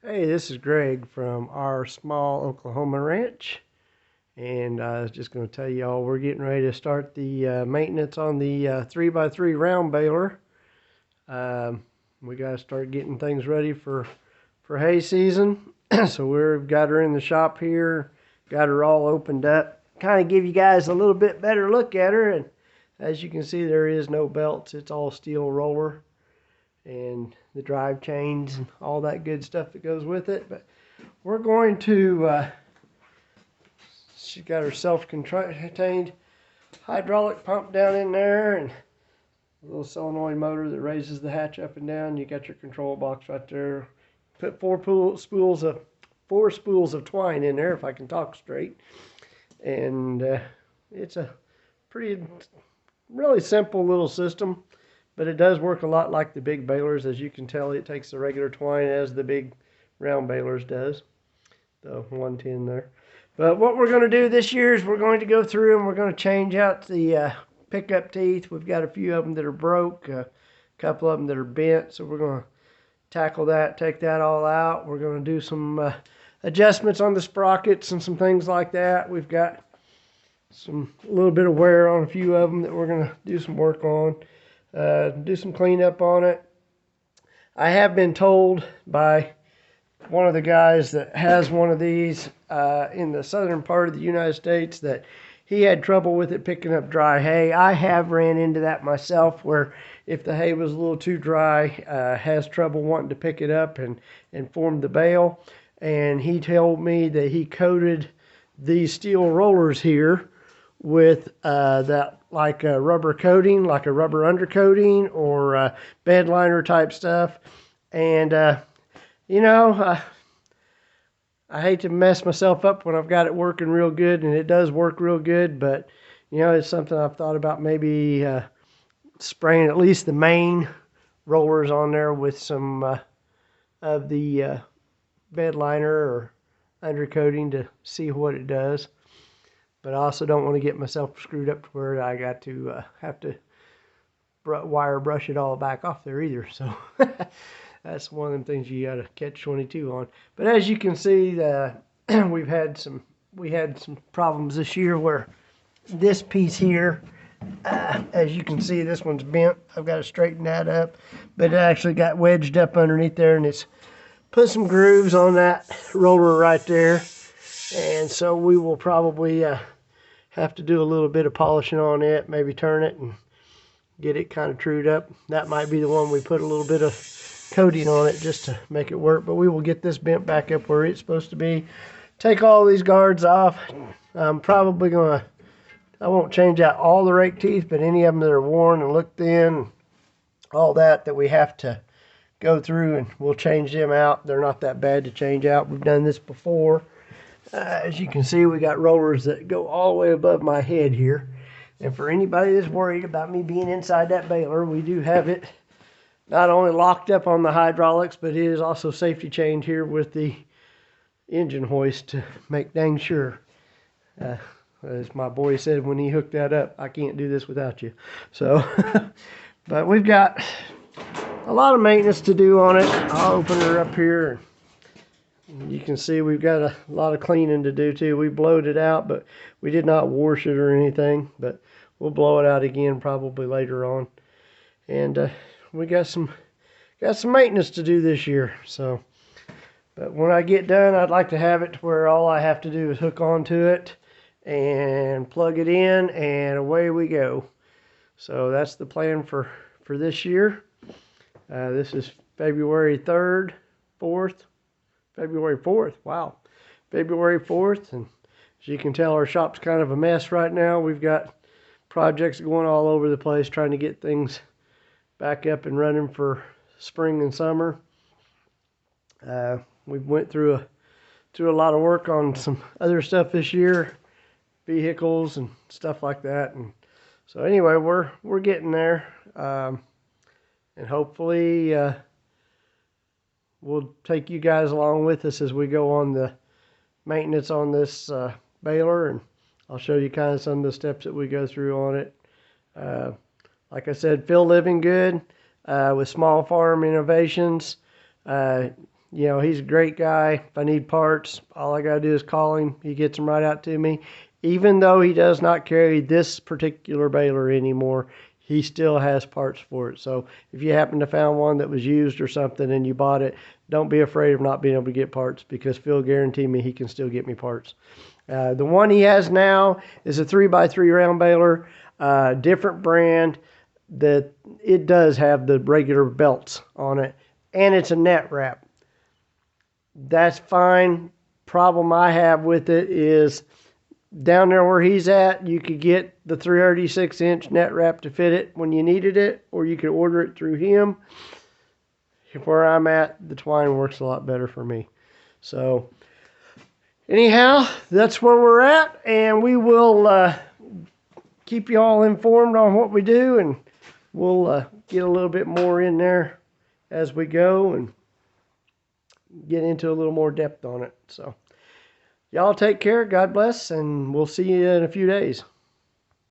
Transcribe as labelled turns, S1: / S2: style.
S1: Hey, this is Greg from our small Oklahoma ranch, and I was just going to tell y'all we're getting ready to start the maintenance on the 3x3 round baler. Um, we got to start getting things ready for hay season. So we've got her in the shop here, got her all opened up. Kind of give you guys a little bit better look at her, and as you can see, there is no belts. It's all steel roller and the drive chains and all that good stuff that goes with it. But we're going to, she's got her self-contained hydraulic pump down in there and a little solenoid motor that raises the hatch up and down. You got your control box right there. Put four spools of twine in there, if I can talk straight. And it's a pretty, really simple little system. But it does work a lot like the big balers. As you can tell, it takes the regular twine as the big round balers does. The 110 there. But what we're going to do this year is we're going to go through and we're going to change out the pickup teeth. We've got a few of them that are broke, a couple of them that are bent. So we're going to tackle that, take that all out. We're going to do some adjustments on the sprockets and some things like that. We've got a little bit of wear on a few of them that we're going to do some work on. Do some cleanup on it. I have been told by one of the guys that has one of these in the southern part of the United States that he had trouble with it picking up dry hay. I have ran into that myself, where if the hay was a little too dry, has trouble wanting to pick it up and form the bale. And he told me that he coated these steel rollers here with that, like a rubber coating, like a rubber undercoating or bed liner type stuff. And you know, I hate to mess myself up when I've got it working real good, and it does work real good, but you know, it's something I've thought about maybe spraying at least the main rollers on there with some of the bed liner or undercoating to see what it does. But I also don't want to get myself screwed up to where I got to have to wire brush it all back off there either. So that's one of them things you got to catch 22 on. But as you can see, we had some problems this year where this piece here, as you can see, this one's bent. I've got to straighten that up, but it actually got wedged up underneath there, and it's put some grooves on that roller right there. And so we will probably have to do a little bit of polishing on it, maybe turn it and get it kind of trued up. That might be the one we put a little bit of coating on it just to make it work. But we will get this bent back up where it's supposed to be. Take all these guards off. I'm probably going to, I won't change out all the rake teeth, but any of them that are worn and look thin, all that we have to go through, and we'll change them out. They're not that bad to change out. We've done this before. As you can see, we got rollers that go all the way above my head here. And for anybody that's worried about me being inside that baler, we do have it not only locked up on the hydraulics, but it is also safety chained here with the engine hoist to make dang sure. As my boy said when he hooked that up, I can't do this without you. So, but we've got a lot of maintenance to do on it. I'll open her up here. You can see we've got a lot of cleaning to do too. We blowed it out, but we did not wash it or anything. But we'll blow it out again probably later on. And we got some maintenance to do this year. So, but when I get done, I'd like to have it to where all I have to do is hook onto it and plug it in, and away we go. So that's the plan for this year. This is February 3rd, 4th. February 4th, wow. February 4th, and as you can tell, our shop's kind of a mess right now. We've got projects going all over the place trying to get things back up and running for spring and summer. We went through a lot of work on some other stuff this year, vehicles and stuff like that. And so anyway, we're getting there, and hopefully we'll take you guys along with us as we go on the maintenance on this baler, and I'll show you kind of some of the steps that we go through on it. Like I said, Phil Living Good with Small Farm Innovations. You know, he's a great guy. If I need parts, all I got to do is call him. He gets them right out to me. Even though he does not carry this particular baler anymore, he still has parts for it. So if you happen to find one that was used or something and you bought it, don't be afraid of not being able to get parts, because Phil guaranteed me he can still get me parts. The one he has now is a 3x3 round baler, different brand. That it does have the regular belts on it, and it's a net wrap. That's fine. Problem I have with it is down there where he's at, you could get the 36-inch net wrap to fit it when you needed it, or you could order it through him. Where I'm at, the twine works a lot better for me. So anyhow, that's where we're at, and we will keep you all informed on what we do, and we'll get a little bit more in there as we go and get into a little more depth on it. So y'all take care, God bless, and we'll see you in a few days.